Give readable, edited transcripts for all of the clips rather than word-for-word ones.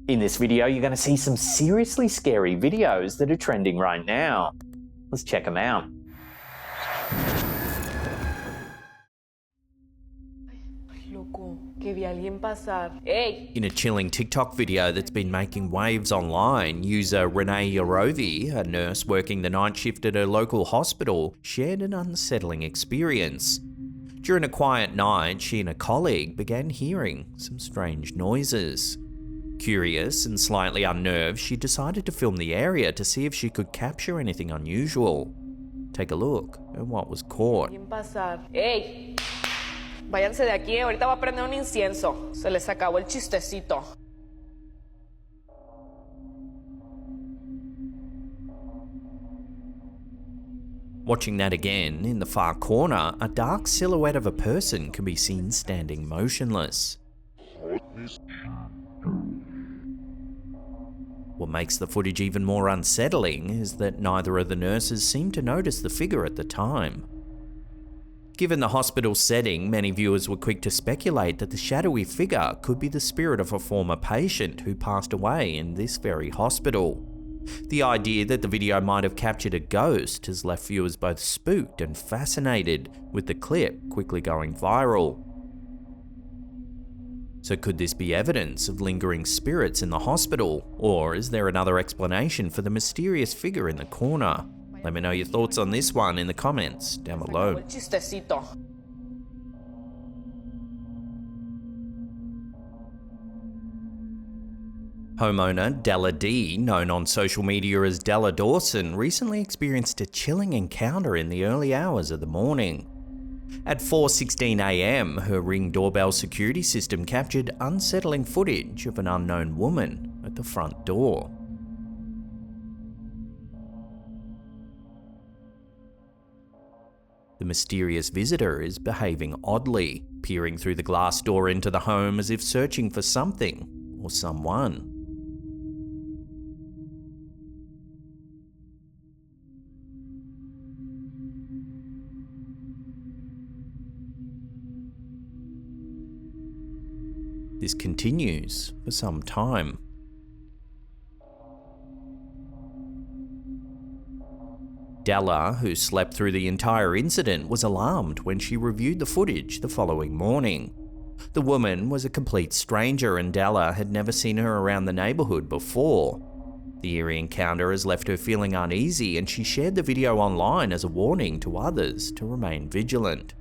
In this video, you're going to see some seriously scary videos that are trending right now. Let's check them out. In a chilling TikTok video that's been making waves online, user Renee Yorovi, a nurse working the night shift at a local hospital, shared an unsettling experience. During a quiet night, she and a colleague began hearing some strange noises. Curious and slightly unnerved, she decided to film the area to see if she could capture anything unusual. Take a look at what was caught. Váyanse de aquí, ahorita va a prender un incienso. Se les acabó el chistecito. Watching that again, in the far corner, a dark silhouette of a person can be seen standing motionless. What makes the footage even more unsettling is that neither of the nurses seemed to notice the figure at the time. Given the hospital setting, many viewers were quick to speculate that the shadowy figure could be the spirit of a former patient who passed away in this very hospital. The idea that the video might have captured a ghost has left viewers both spooked and fascinated, with the clip quickly going viral. So could this be evidence of lingering spirits in the hospital, or is there another explanation for the mysterious figure in the corner? Let me know your thoughts on this one in the comments down below. Homeowner Della D, known on social media as Della Dawson, recently experienced a chilling encounter in the early hours of the morning. At 4:16 AM, her Ring doorbell security system captured unsettling footage of an unknown woman at the front door. The mysterious visitor is behaving oddly, peering through the glass door into the home as if searching for something or someone. This continues for some time. Della, who slept through the entire incident, was alarmed when she reviewed the footage the following morning. The woman was a complete stranger and Della had never seen her around the neighborhood before. The eerie encounter has left her feeling uneasy and she shared the video online as a warning to others to remain vigilant.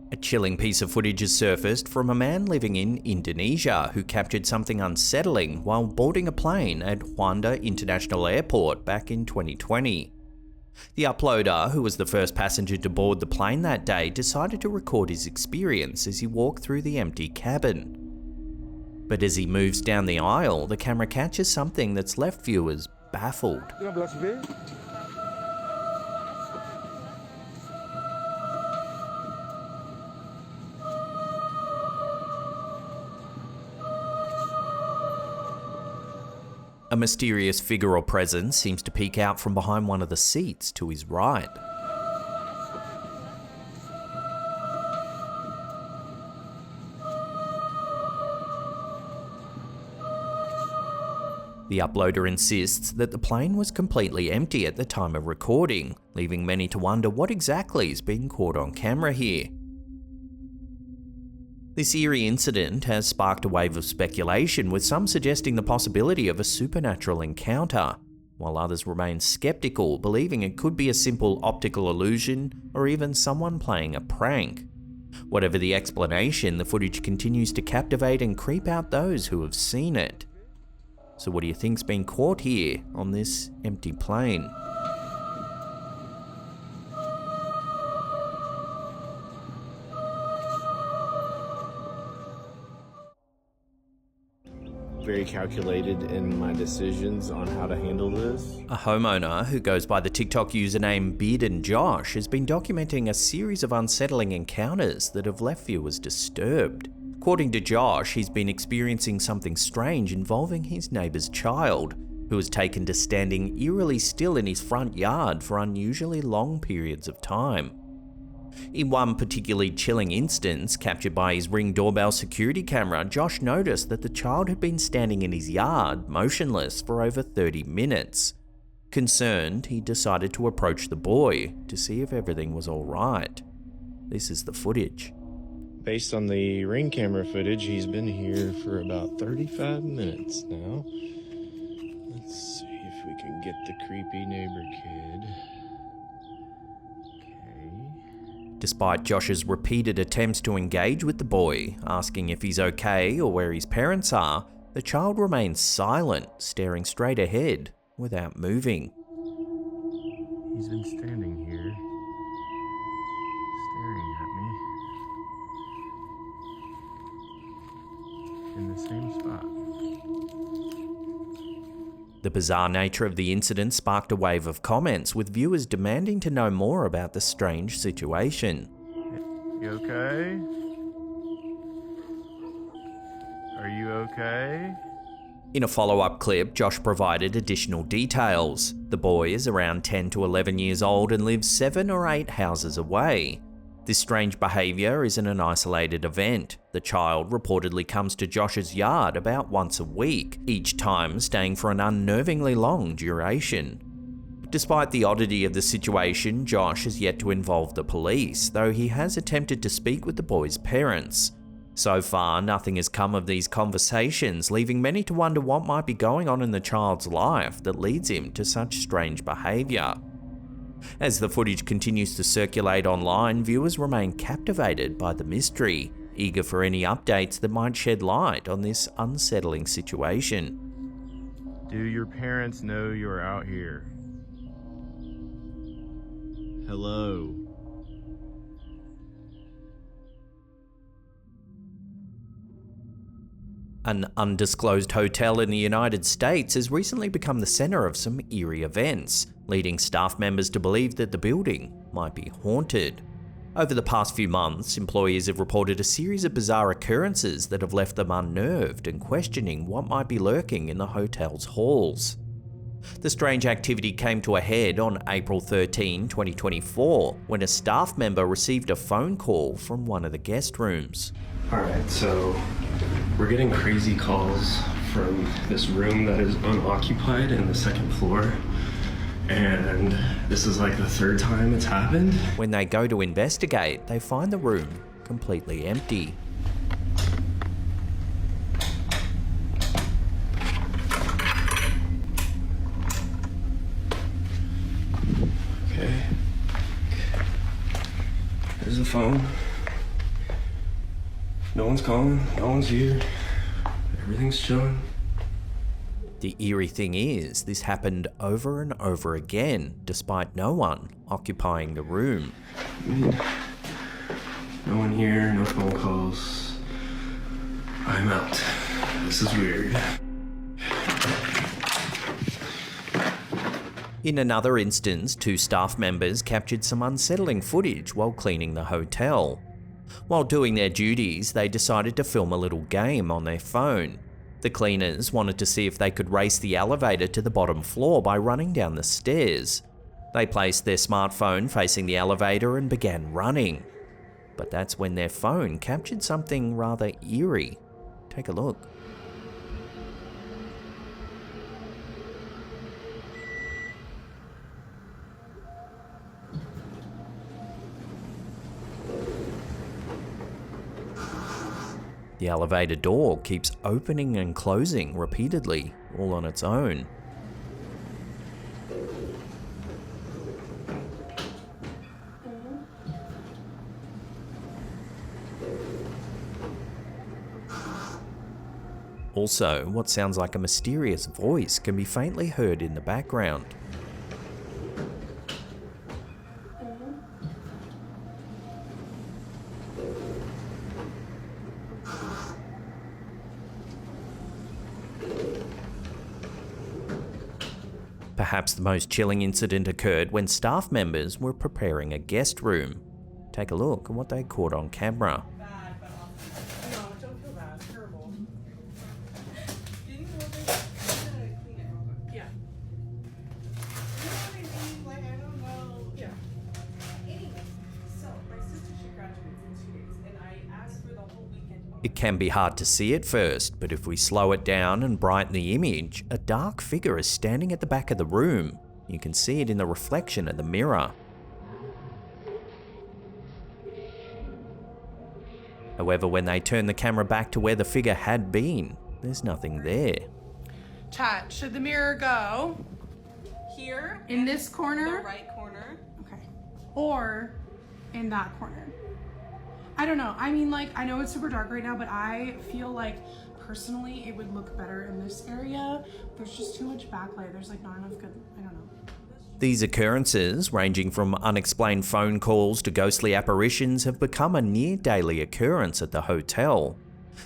A chilling piece of footage has surfaced from a man living in Indonesia who captured something unsettling while boarding a plane at Juanda International Airport back in 2020. The uploader, who was the first passenger to board the plane that day, decided to record his experience as he walked through the empty cabin. But as he moves down the aisle, the camera catches something that's left viewers baffled. A mysterious figure or presence seems to peek out from behind one of the seats to his right. The uploader insists that the plane was completely empty at the time of recording, leaving many to wonder what exactly is being caught on camera here. This eerie incident has sparked a wave of speculation, with some suggesting the possibility of a supernatural encounter, while others remain skeptical, believing it could be a simple optical illusion or even someone playing a prank. Whatever the explanation, the footage continues to captivate and creep out those who have seen it. So what do you think's been caught here on this empty plane? Very calculated in my decisions on how to handle this. A homeowner who goes by the TikTok username Beard and Josh has been documenting a series of unsettling encounters that have left viewers disturbed. According to Josh, he's been experiencing something strange involving his neighbour's child, who was taken to standing eerily still in his front yard for unusually long periods of time. In one particularly chilling instance, captured by his Ring doorbell security camera, Josh noticed that the child had been standing in his yard, motionless, for over 30 minutes. Concerned, he decided to approach the boy to see if everything was alright. This is the footage. Based on the Ring camera footage, he's been here for about 35 minutes now. Let's see if we can get the creepy neighbor kid. Okay. Despite Josh's repeated attempts to engage with the boy, asking if he's okay or where his parents are, the child remains silent, staring straight ahead without moving. He's been standing here, staring at me in the same spot. The bizarre nature of the incident sparked a wave of comments, with viewers demanding to know more about the strange situation. You okay? Are you okay? In a follow-up clip, Josh provided additional details. The boy is around 10 to 11 years old and lives 7 or 8 houses away. This strange behaviour isn't an isolated event. The child reportedly comes to Josh's yard about once a week, each time staying for an unnervingly long duration. Despite the oddity of the situation, Josh has yet to involve the police, though he has attempted to speak with the boy's parents. So far, nothing has come of these conversations, leaving many to wonder what might be going on in the child's life that leads him to such strange behaviour. As the footage continues to circulate online, viewers remain captivated by the mystery, eager for any updates that might shed light on this unsettling situation. Do your parents know you're out here? Hello. An undisclosed hotel in the United States has recently become the centre of some eerie events, leading staff members to believe that the building might be haunted. Over the past few months, employees have reported a series of bizarre occurrences that have left them unnerved and questioning what might be lurking in the hotel's halls. The strange activity came to a head on April 13, 2024, when a staff member received a phone call from one of the guest rooms. Alright, so we're getting crazy calls from this room that is unoccupied in the second floor, and this is like the 3rd time it's happened. When they go to investigate, they find the room completely empty. Okay. There's the phone. No one's calling, no one's here. Everything's chilling. The eerie thing is, this happened over and over again, despite no one occupying the room. I mean, no one here, no phone calls. I'm out. This is weird. In another instance, 2 staff members captured some unsettling footage while cleaning the hotel. While doing their duties, they decided to film a little game on their phone. The cleaners wanted to see if they could race the elevator to the bottom floor by running down the stairs. They placed their smartphone facing the elevator and began running. But that's when their phone captured something rather eerie. Take a look. The elevator door keeps opening and closing repeatedly, all on its own. Also, what sounds like a mysterious voice can be faintly heard in the background. Perhaps the most chilling incident occurred when staff members were preparing a guest room. Take a look at what they caught on camera. It can be hard to see at first, but if we slow it down and brighten the image, a dark figure is standing at the back of the room. You can see it in the reflection of the mirror. However, when they turn the camera back to where the figure had been, there's nothing there. Chat, should the mirror go Here. in this corner? The right corner. Okay. Or in that corner? I don't know. I mean, like, I know it's super dark right now, but I feel like personally it would look better in this area. There's just too much backlight. There's like not enough good, I don't know. These occurrences, ranging from unexplained phone calls to ghostly apparitions, have become a near daily occurrence at the hotel.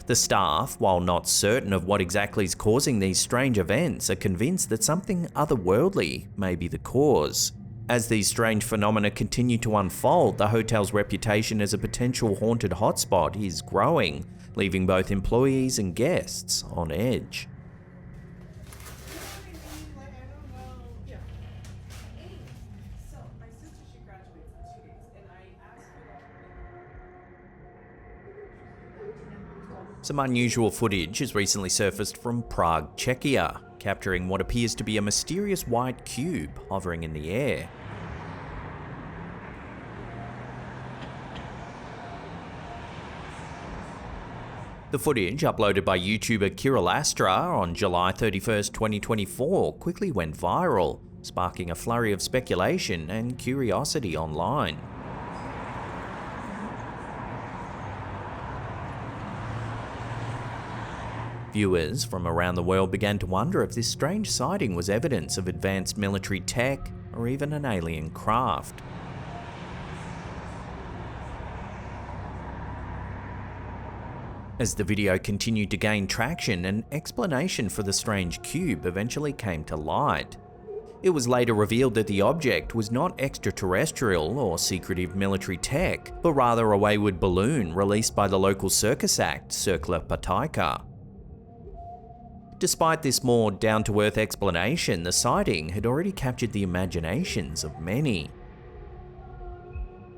The staff, while not certain of what exactly is causing these strange events, are convinced that something otherworldly may be the cause. As these strange phenomena continue to unfold, the hotel's reputation as a potential haunted hotspot is growing, leaving both employees and guests on edge. Some unusual footage has recently surfaced from Prague, Czechia, capturing what appears to be a mysterious white cube hovering in the air. The footage, uploaded by YouTuber Kirill Astra on July 31st, 2024, quickly went viral, sparking a flurry of speculation and curiosity online. Viewers from around the world began to wonder if this strange sighting was evidence of advanced military tech or even an alien craft. As the video continued to gain traction, an explanation for the strange cube eventually came to light. It was later revealed that the object was not extraterrestrial or secretive military tech, but rather a wayward balloon released by the local circus act, Cirkla Patajka. Despite this more down-to-earth explanation, the sighting had already captured the imaginations of many.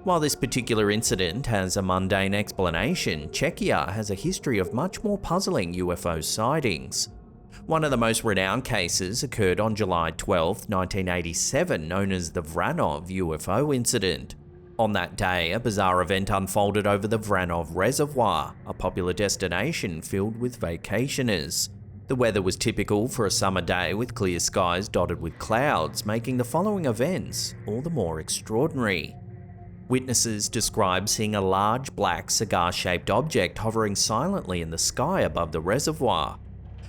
While this particular incident has a mundane explanation, Czechia has a history of much more puzzling UFO sightings. One of the most renowned cases occurred on July 12, 1987, known as the Vranov UFO incident. On that day, a bizarre event unfolded over the Vranov Reservoir, a popular destination filled with vacationers. The weather was typical for a summer day with clear skies dotted with clouds, making the following events all the more extraordinary. Witnesses described seeing a large black cigar-shaped object hovering silently in the sky above the reservoir.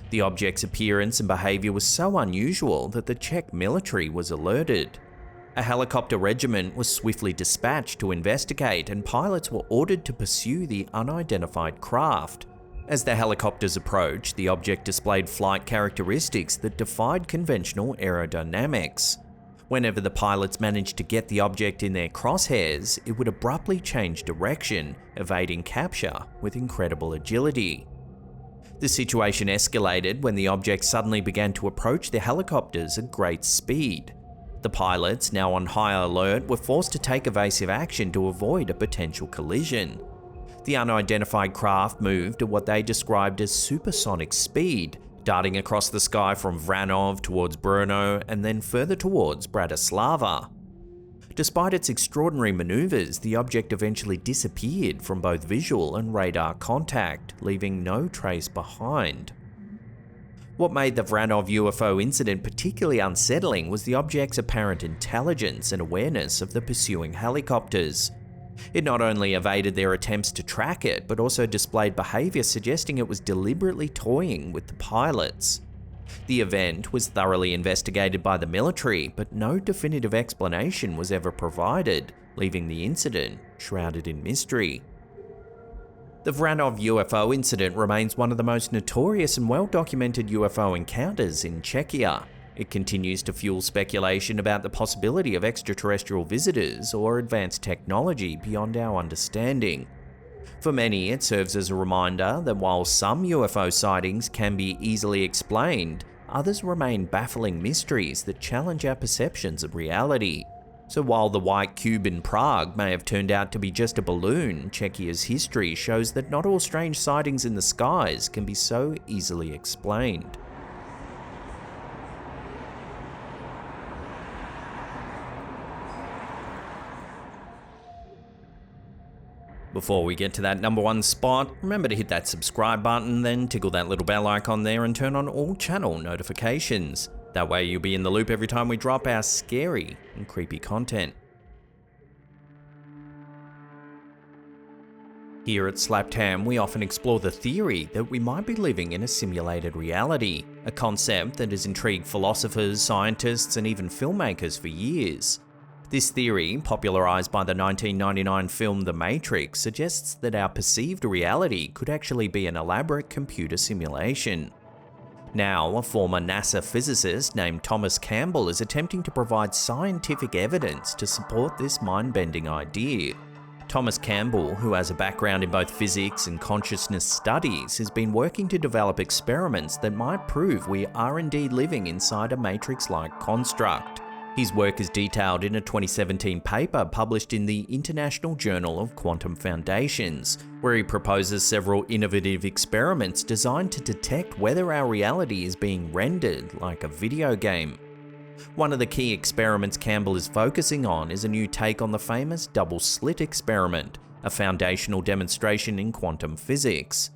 The object's appearance and behaviour was so unusual that the Czech military was alerted. A helicopter regiment was swiftly dispatched to investigate, and pilots were ordered to pursue the unidentified craft. As the helicopters approached, the object displayed flight characteristics that defied conventional aerodynamics. Whenever the pilots managed to get the object in their crosshairs, it would abruptly change direction, evading capture with incredible agility. The situation escalated when the object suddenly began to approach the helicopters at great speed. The pilots, now on high alert, were forced to take evasive action to avoid a potential collision. The unidentified craft moved at what they described as supersonic speed, darting across the sky from Vranov towards Brno and then further towards Bratislava. Despite its extraordinary maneuvers, the object eventually disappeared from both visual and radar contact, leaving no trace behind. What made the Vranov UFO incident particularly unsettling was the object's apparent intelligence and awareness of the pursuing helicopters. It not only evaded their attempts to track it, but also displayed behaviour suggesting it was deliberately toying with the pilots. The event was thoroughly investigated by the military, but no definitive explanation was ever provided, leaving the incident shrouded in mystery. The Vranov UFO incident remains one of the most notorious and well-documented UFO encounters in Czechia. It continues to fuel speculation about the possibility of extraterrestrial visitors or advanced technology beyond our understanding. For many, it serves as a reminder that while some UFO sightings can be easily explained, others remain baffling mysteries that challenge our perceptions of reality. So while the white cube in Prague may have turned out to be just a balloon, Czechia's history shows that not all strange sightings in the skies can be so easily explained. Before we get to that number one spot, remember to hit that subscribe button, then tickle that little bell icon there and turn on all channel notifications. That way you'll be in the loop every time we drop our scary and creepy content. Here at Slapped Ham, we often explore the theory that we might be living in a simulated reality, a concept that has intrigued philosophers, scientists, and even filmmakers for years. This theory, popularized by the 1999 film The Matrix, suggests that our perceived reality could actually be an elaborate computer simulation. Now, a former NASA physicist named Thomas Campbell is attempting to provide scientific evidence to support this mind-bending idea. Thomas Campbell, who has a background in both physics and consciousness studies, has been working to develop experiments that might prove we are indeed living inside a Matrix-like construct. His work is detailed in a 2017 paper published in the International Journal of Quantum Foundations, where he proposes several innovative experiments designed to detect whether our reality is being rendered like a video game. One of the key experiments Campbell is focusing on is a new take on the famous double slit experiment, a foundational demonstration in quantum physics.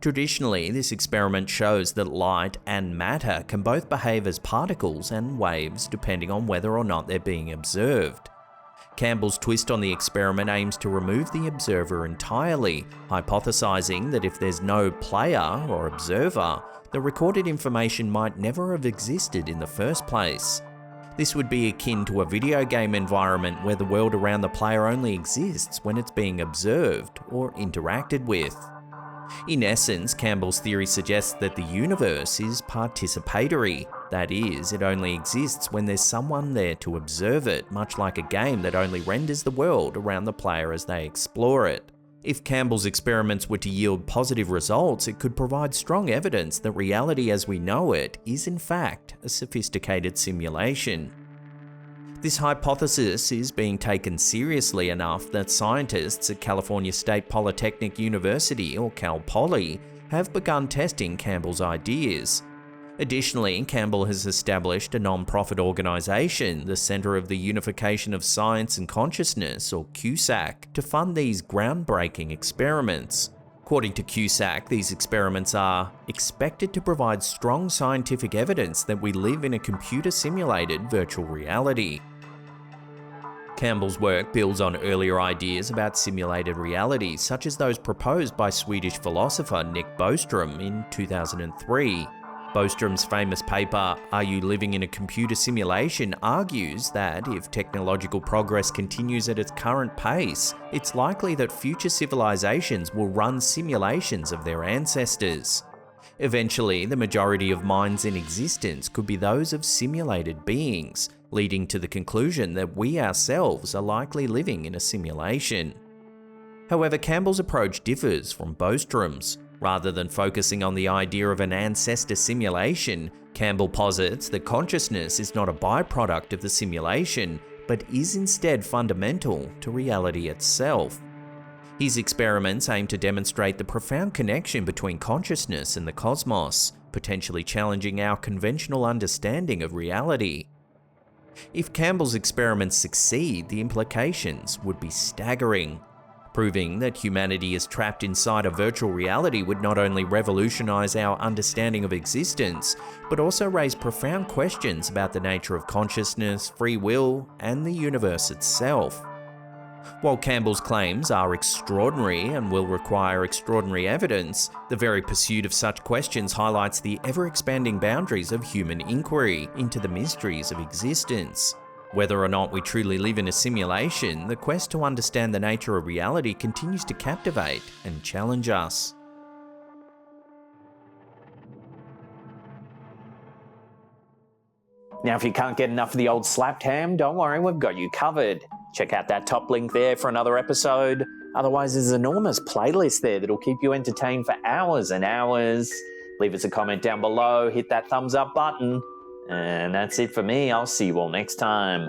Traditionally, this experiment shows that light and matter can both behave as particles and waves depending on whether or not they're being observed. Campbell's twist on the experiment aims to remove the observer entirely, hypothesizing that if there's no player or observer, the recorded information might never have existed in the first place. This would be akin to a video game environment where the world around the player only exists when it's being observed or interacted with. In essence, Campbell's theory suggests that the universe is participatory. That is, it only exists when there's someone there to observe it, much like a game that only renders the world around the player as they explore it. If Campbell's experiments were to yield positive results, it could provide strong evidence that reality as we know it is in fact a sophisticated simulation. This hypothesis is being taken seriously enough that scientists at California State Polytechnic University, or Cal Poly, have begun testing Campbell's ideas. Additionally, Campbell has established a non-profit organisation, the Centre of the Unification of Science and Consciousness, or CUSAC, to fund these groundbreaking experiments. According to CUSAC, these experiments are expected to provide strong scientific evidence that we live in a computer-simulated virtual reality. Campbell's work builds on earlier ideas about simulated reality, such as those proposed by Swedish philosopher Nick Bostrom in 2003. Bostrom's famous paper, Are You Living in a Computer Simulation?, argues that if technological progress continues at its current pace, it's likely that future civilizations will run simulations of their ancestors. Eventually, the majority of minds in existence could be those of simulated beings, leading to the conclusion that we ourselves are likely living in a simulation. However, Campbell's approach differs from Bostrom's. Rather than focusing on the idea of an ancestor simulation, Campbell posits that consciousness is not a byproduct of the simulation, but is instead fundamental to reality itself. His experiments aim to demonstrate the profound connection between consciousness and the cosmos, potentially challenging our conventional understanding of reality. If Campbell's experiments succeed, the implications would be staggering. Proving that humanity is trapped inside a virtual reality would not only revolutionize our understanding of existence, but also raise profound questions about the nature of consciousness, free will, and the universe itself. While Campbell's claims are extraordinary and will require extraordinary evidence, the very pursuit of such questions highlights the ever-expanding boundaries of human inquiry into the mysteries of existence. Whether or not we truly live in a simulation, the quest to understand the nature of reality continues to captivate and challenge us. Now, if you can't get enough of the old slapped ham, don't worry, we've got you covered. Check out that top link there for another episode. Otherwise, there's an enormous playlist there that'll keep you entertained for hours and hours. Leave us a comment down below, hit that thumbs up button. And that's it for me. I'll see you all next time.